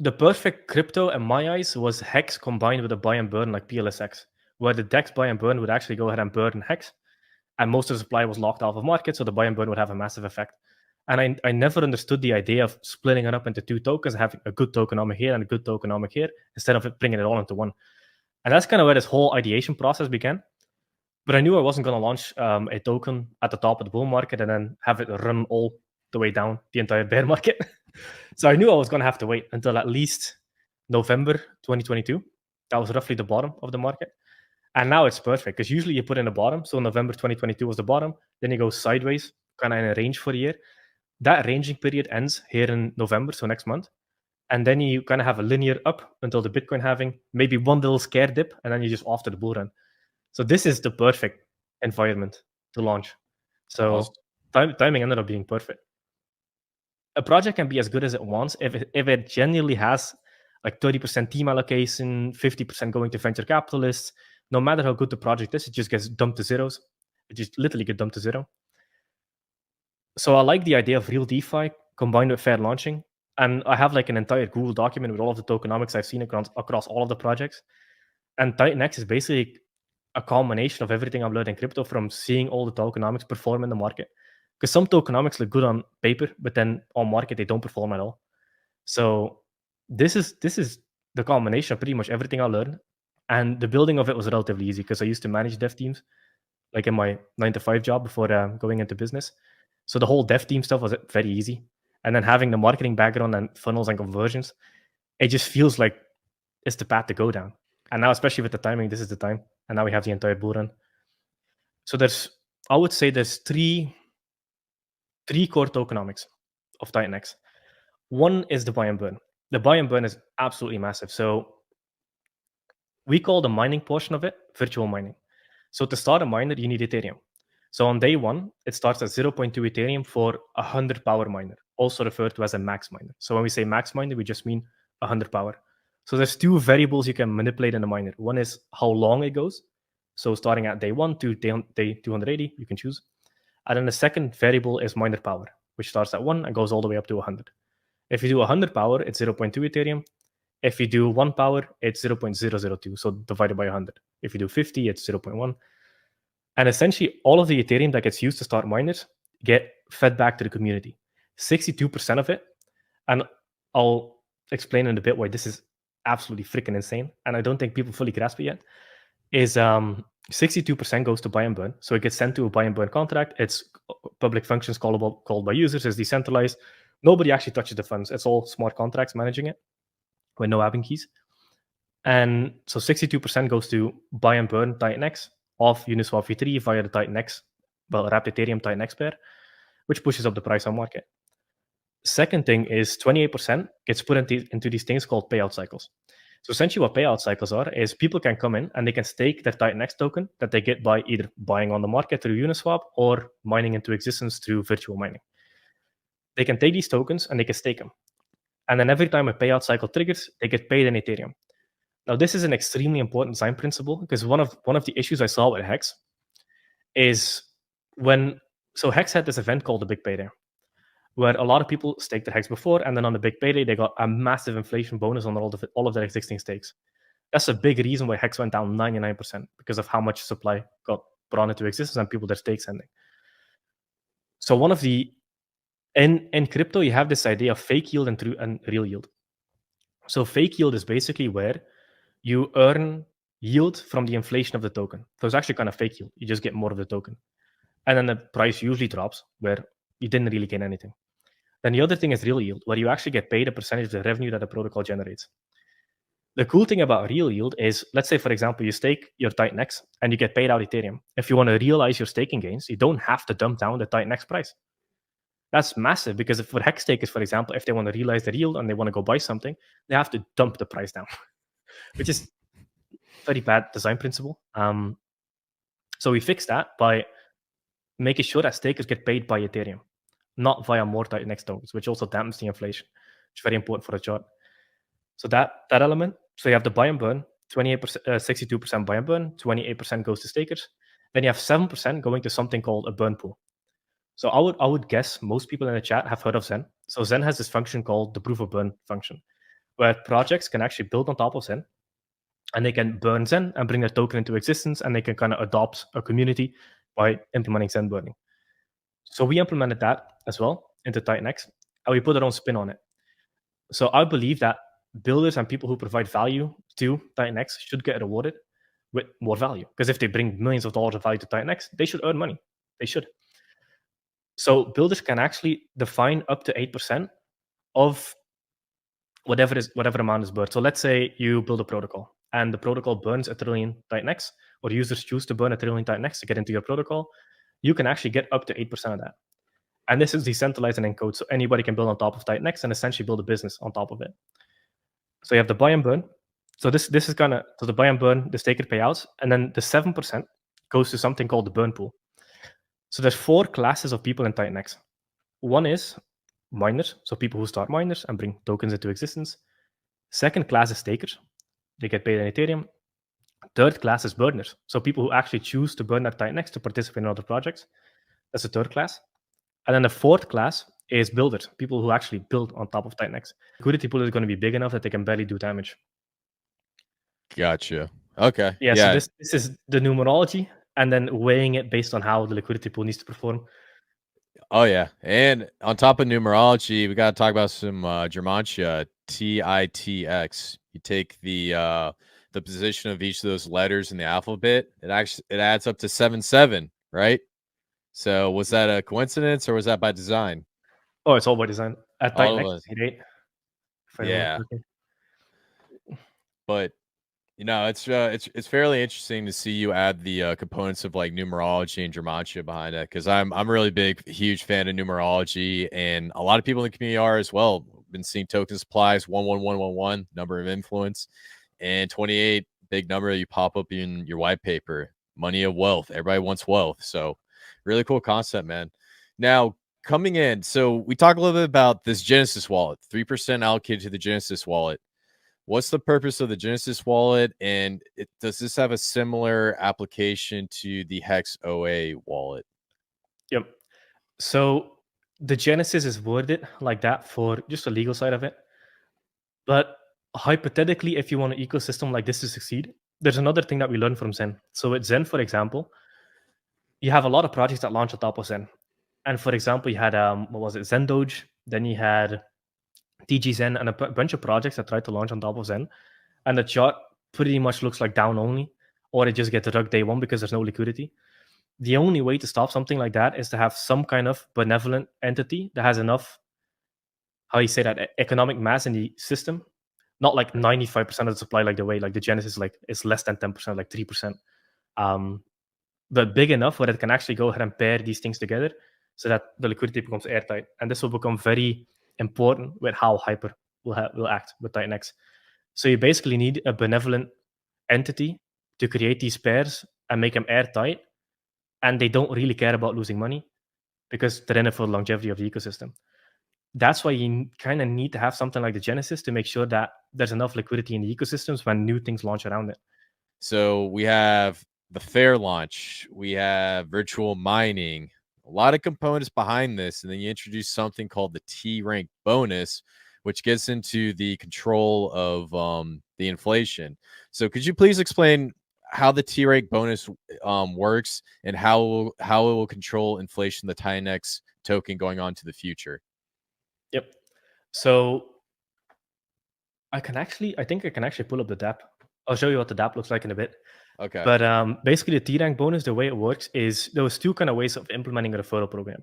The perfect crypto in my eyes was Hex combined with a buy and burn like PLSX, where the DEX buy and burn would actually go ahead and burn Hex, and most of the supply was locked off of market, so the buy and burn would have a massive effect. And I never understood the idea of splitting it up into two tokens, having a good tokenomic here and a good tokenomic here, instead of bringing it all into one. And that's kind of where this whole ideation process began. But I knew I wasn't going to launch a token at the top of the bull market and then have it run all the way down the entire bear market. So I knew I was going to have to wait until at least November 2022. That was roughly the bottom of the market. And now it's perfect because usually you put in the bottom. So November 2022 was the bottom. Then you go sideways, kind of in a range for a year. That ranging period ends here in November, so next month. And then you kind of have a linear up until the Bitcoin halving, maybe one little scare dip, and then you just off to the bull run. So this is the perfect environment to launch. So timing ended up being perfect. A project can be as good as it wants if it genuinely has like 30% team allocation, 50% going to venture capitalists. No matter how good the project is, it just gets dumped to zeros. It just literally gets dumped to zero. So I like the idea of real DeFi combined with fair launching. And I have like an entire Google document with all of the tokenomics I've seen across all of the projects. And Titanx is basically a combination of everything I've learned in crypto, from seeing all the tokenomics perform in the market. Because some tokenomics look good on paper, but then on market they don't perform at all. So this is the combination of pretty much everything I learned. And the building of it was relatively easy because I used to manage dev teams, like in my 9-to-5 job before going into business. So the whole dev team stuff was very easy. And then having the marketing background and funnels and conversions, it just feels like it's the path to go down. And now, especially with the timing, this is the time. And now we have the entire bull run. So I would say there's three core tokenomics of Titanx. One is the buy and burn. The buy and burn is absolutely massive. So we call the mining portion of it virtual mining. So to start a miner, you need Ethereum. So on day one, it starts at 0.2 Ethereum for 100 power miner, also referred to as a max miner. So when we say max miner, we just mean 100 power. So there's two variables you can manipulate in a miner. One is how long it goes. So starting at day 1 to day 280, you can choose. And then the second variable is miner power, which starts at 1 and goes all the way up to 100. If you do 100 power, it's 0.2 Ethereum. If you do 1 power, it's 0.002, so divided by 100. If you do 50, it's 0.1. And essentially, all of the Ethereum that gets used to start miners get fed back to the community. 62% of it, and I'll explain in a bit why this is absolutely freaking insane, and I don't think people fully grasp it yet, is 62% goes to buy and burn. So it gets sent to a buy and burn contract. It's public functions called by users. It's decentralized. Nobody actually touches the funds. It's all smart contracts managing it with no admin keys. And so 62% goes to buy and burn Titanx off Uniswap v3 via the Titanx, wrapped Ethereum Titanx pair, which pushes up the price on market. Second thing is 28% gets put into these things called payout cycles. So essentially what payout cycles are is people can come in and they can stake their Titanx token that they get by either buying on the market through Uniswap or mining into existence through virtual mining. They can take these tokens and they can stake them. And then every time a payout cycle triggers, they get paid in Ethereum. Now, this is an extremely important design principle because one of the issues I saw with Hex is so Hex had this event called the Big Payday, where a lot of people staked their Hex before, and then on the Big Payday, they got a massive inflation bonus on all of their existing stakes. That's a big reason why Hex went down 99%, because of how much supply got brought into existence and people their stakes ending. So one of the in crypto, you have this idea of fake yield and real yield. So fake yield is basically where you earn yield from the inflation of the token. So it's actually kind of fake yield. You just get more of the token. And then the price usually drops where you didn't really gain anything. Then the other thing is real yield, where you actually get paid a percentage of the revenue that the protocol generates. The cool thing about real yield is, let's say, for example, you stake your Titanx and you get paid out Ethereum. If you want to realize your staking gains, you don't have to dump down the Titanx price. That's massive, because for Hex stakers, for example, if they want to realize their yield and they want to go buy something, they have to dump the price down, which is very bad design principle. So we fixed that by making sure that stakers get paid by Ethereum, not via more Titanx tokens, which also dampens the inflation, which is very important for a chart. So that element, so you have the buy and burn, 62% buy and burn, 28% goes to stakers. Then you have 7% going to something called a burn pool. So I would guess most people in the chat have heard of Zen. So Zen has this function called the proof of burn function, where projects can actually build on top of Zen, and they can burn Zen and bring their token into existence, and they can kind of adopt a community by implementing Zen burning. So we implemented that as well into Titanx, and we put our own spin on it. So I believe that builders and people who provide value to Titanx should get rewarded with more value. Because if they bring millions of dollars of value to Titanx, they should earn money. They should. So builders can actually define up to 8% of whatever amount is burned. So let's say you build a protocol and the protocol burns 1,000,000,000 Titanx, or users choose to burn 1,000,000,000 Titanx to get into your protocol. You can actually get up to 8% of that. And this is decentralized and encoded, so anybody can build on top of Titanx and essentially build a business on top of it. So you have the buy and burn. So this is kind of the buy and burn, the staker payouts, and then the 7% goes to something called the burn pool. So there's 4 classes of people in Titanx. One is miners, so people who start miners and bring tokens into existence. Second class is stakers. They get paid in Ethereum. Third class is burners, so people who actually choose to burn at Titanx to participate in other projects. That's the third class. And then the fourth class is builders, people who actually build on top of Titanx. Liquidity pool is going to be big enough that they can barely do damage. Gotcha. Okay. Yeah, so this is the numerology, and then weighing it based on how the liquidity pool needs to perform. Oh yeah, and on top of numerology, we got to talk about some Germantia, TITX. You take the position of each of those letters in the alphabet. It adds up to 77, right? So was that a coincidence or was that by design? Oh, it's all by design. At Titanx, yeah. But you know, it's fairly interesting to see you add the components of like numerology and Germantia behind it, because I'm a really huge fan of numerology, and a lot of people in the community are as well. Been seeing token supplies 11111, number of influence, and 28, big number that you pop up in your white paper. Money of wealth. Everybody wants wealth. So really cool concept, man. Now coming in, so we talked a little bit about this Genesis wallet, 3% allocated to the Genesis wallet. What's the purpose of the Genesis wallet, and does this have a similar application to the Hex OA wallet? Yep. So the Genesis is worded like that for just the legal side of it. But hypothetically, if you want an ecosystem like this to succeed, there's another thing that we learned from Zen. So with Zen, for example, you have a lot of projects that launch on top of Zen. And for example, you had what was it, Zen Doge, then you had TG Zen, and a bunch of projects that tried to launch on top of Zen. And the chart pretty much looks like down only, or it just gets rugged day one because there's no liquidity. The only way to stop something like that is to have some kind of benevolent entity that has enough, how you say that, economic mass in the system. Not like 95% of the supply, like the way like the Genesis like is less than 10%, like 3%. But big enough where it can actually go ahead and pair these things together so that the liquidity becomes airtight. And this will become very important with how Hyper will act with Titanx. So you basically need a benevolent entity to create these pairs and make them airtight. And they don't really care about losing money because they're in it for the longevity of the ecosystem. That's why you kind of need to have something like the Genesis to make sure that there's enough liquidity in the ecosystems when new things launch around it. So we have the fair launch, we have virtual mining, a lot of components behind this, and then you introduce something called the T rank bonus, which gets into the control of the inflation. So could you please explain how the T rank bonus works and how it will control inflation, the Titanx token going on to the future? Yep. So I think I can actually pull up the DApp. I'll show you what the DApp looks like in a bit. Okay. But basically, the T rank bonus, the way it works is there was 2 kind of ways of implementing a referral program.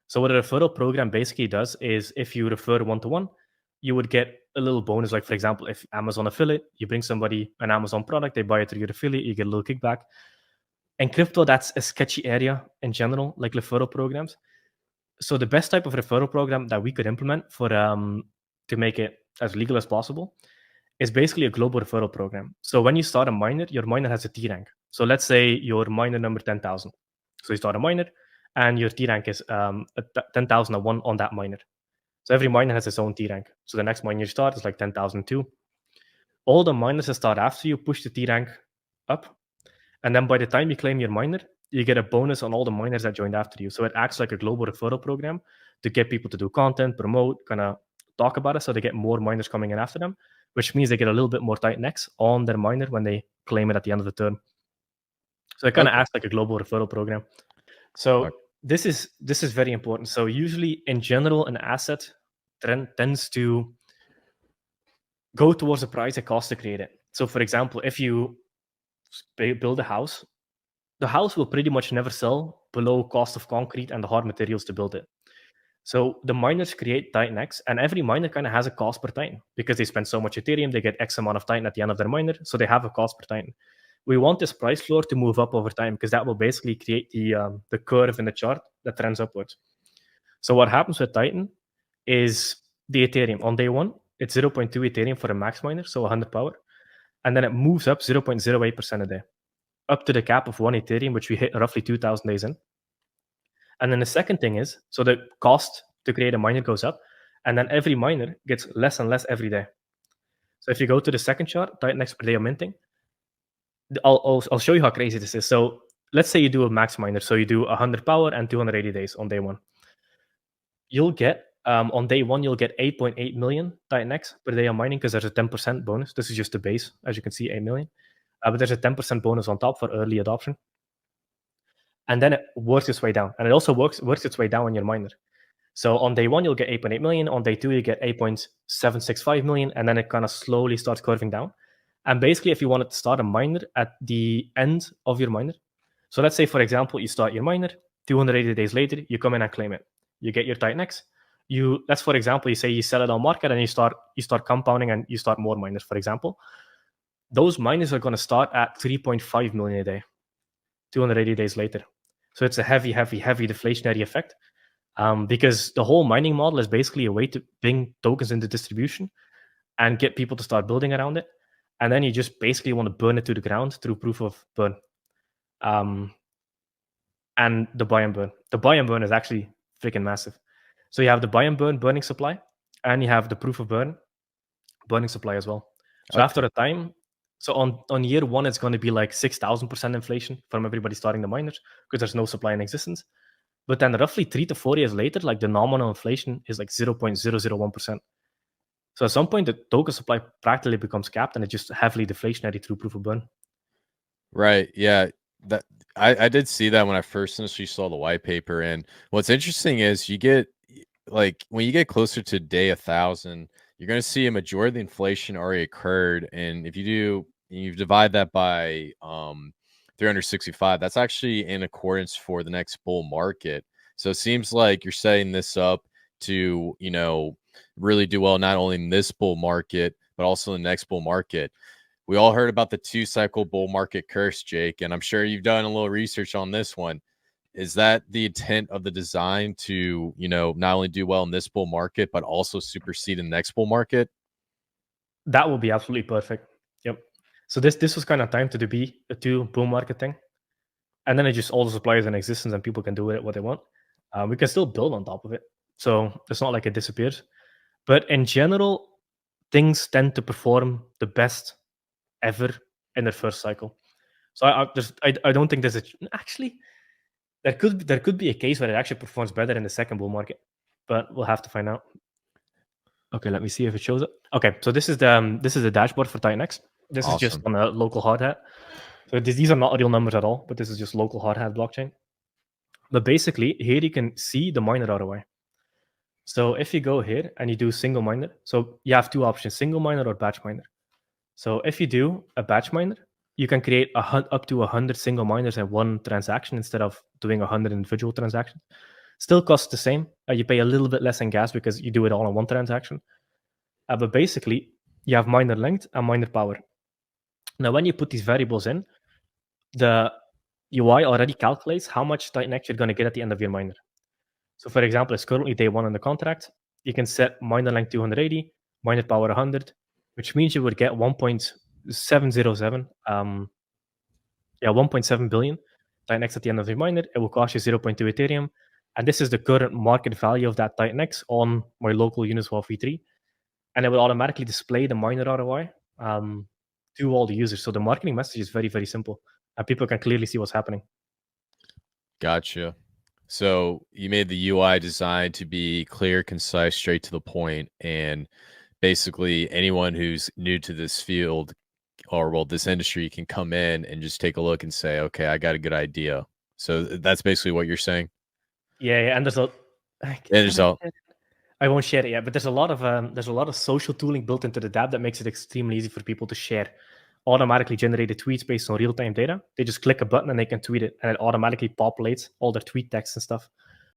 So what a referral program basically does is if you refer one-to-one, you would get a little bonus. Like, for example, if Amazon affiliate, you bring somebody an Amazon product, they buy it through your affiliate, you get a little kickback. In crypto, that's a sketchy area in general, like referral programs. So the best type of referral program that we could implement for to make it as legal as possible is basically a global referral program. So when you start a miner, your miner has a T rank. So let's say your miner number 10,000. So you start a miner, and your T rank is 10,001 on that miner. So every miner has its own T rank. So the next miner you start is like 10,002. All the miners that start after you push the T rank up, and then by the time you claim your miner, you get a bonus on all the miners that joined after you. So it acts like a global referral program to get people to do content, promote, kind of talk about it, so they get more miners coming in after them, which means they get a little bit more Titanx on their miner when they claim it at the end of the term. So it kind of acts like a global referral program. So this is very important. So usually, in general, an asset tends to go towards the price it costs to create it. So, for example, if you build a house, the house will pretty much never sell below cost of concrete and the hard materials to build it. So the miners create Titanx, and every miner kind of has a cost per Titan because they spend so much Ethereum, they get X amount of Titan at the end of their miner, so they have a cost per Titan. We want this price floor to move up over time because that will basically create the curve in the chart that trends upwards. So what happens with Titan is the Ethereum on day one, it's 0.2 Ethereum for a max miner, so 100 power, and then it moves up 0.08% a day, up to the cap of 1 Ethereum, which we hit roughly 2,000 days in. And then the second thing is, so the cost to create a miner goes up, and then every miner gets less and less every day. So if you go to the second chart, Titanx per day of minting, I'll show you how crazy this is. So let's say you do a max miner, so you do 100 power and 280 days on day one. You'll get on day one, you'll get 8.8 million Titanx per day of mining because there's a 10% bonus. This is just the base, as you can see, 8 million. But there's a 10% bonus on top for early adoption. And then it works its way down. And it also works its way down on your miner. So on day one, you'll get 8.8 million. On day two, you get 8.765 million. And then it kind of slowly starts curving down. And basically, if you wanted to start a miner at the end of your miner, so let's say, for example, you start your miner, 280 days later, you come in and claim it. You get your Titanx. Let's, for example, you say you sell it on market and you start compounding and you start more miners, for example. Those miners are going to start at 3.5 million a day, 280 days later. So it's a heavy deflationary effect because the whole mining model is basically a way to bring tokens into distribution and get people to start building around it. And then you just basically want to burn it to the ground through proof of burn. And the buy and burn. The buy and burn is actually freaking massive. So you have the buy and burn burning supply, and you have the proof of burn burning supply as well. So after a time, so on year one, it's going to be like 6,000% inflation from everybody starting the miners because there's no supply in existence. But then roughly 3 to 4 years later, like the nominal inflation is like 0.001%. So at some point, the token supply practically becomes capped, and it's just heavily deflationary through proof of burn. Right. Yeah. That I did see that when I first initially saw the white paper. And what's interesting is you get like when you get closer to day 1,000, you're going to see a majority of the inflation already occurred. And if you divide that by 365, that's actually in accordance for the next bull market. So it seems like you're setting this up to, really do well, not only in this bull market, but also the next bull market. We all heard about the 2-cycle bull market curse, Jake, and I'm sure you've done a little research on this one. Is that the intent of the design to, not only do well in this bull market, but also supersede the next bull market? That would be absolutely perfect. Yep. So this was kind of time to be a 2 bull market thing. And then it just all the suppliers in existence and people can do with it what they want. We can still build on top of it. So it's not like it disappears. But in general, things tend to perform the best ever in their first cycle. So I don't think there's actually there could be a case where it actually performs better in the second bull market, but we'll have to find out. Okay, let me see if it shows up. Okay, so this is the dashboard for Titanx. This is just on a local hard hat. So these are not real numbers at all, but this is just local hard hat blockchain. But basically, here you can see the miner ROI. So if you go here and you do single miner, so you have 2 options, single miner or batch miner. So if you do a batch miner, you can create up to 100 single miners in one transaction instead of doing 100 individual transactions. Still costs the same. You pay a little bit less in gas because you do it all in one transaction. But basically, you have miner length and miner power. Now, when you put these variables in, the UI already calculates how much Titanx you're going to get at the end of your miner. So for example, it's currently day 1 in the contract. You can set miner length 280, miner power 100, which means you would get 1.707, 1.7 billion Titanx at the end of your miner. It will cost you 0.2 Ethereum. And this is the current market value of that Titanx on my local Uniswap V3. And it will automatically display the miner ROI to all the users. So the marketing message is very, very simple. And people can clearly see what's happening. Gotcha. So you made the UI designed to be clear, concise, straight to the point, and basically anyone who's new to this field or well, this industry can come in and just take a look and say, okay, I got a good idea. So that's basically what you're saying. Yeah, and there's a I won't share it yet, but there's a lot of social tooling built into the dApp that makes it extremely easy for people to share automatically generated tweets based on real-time data. They just click a button and they can tweet it, and it automatically populates all their tweet text and stuff.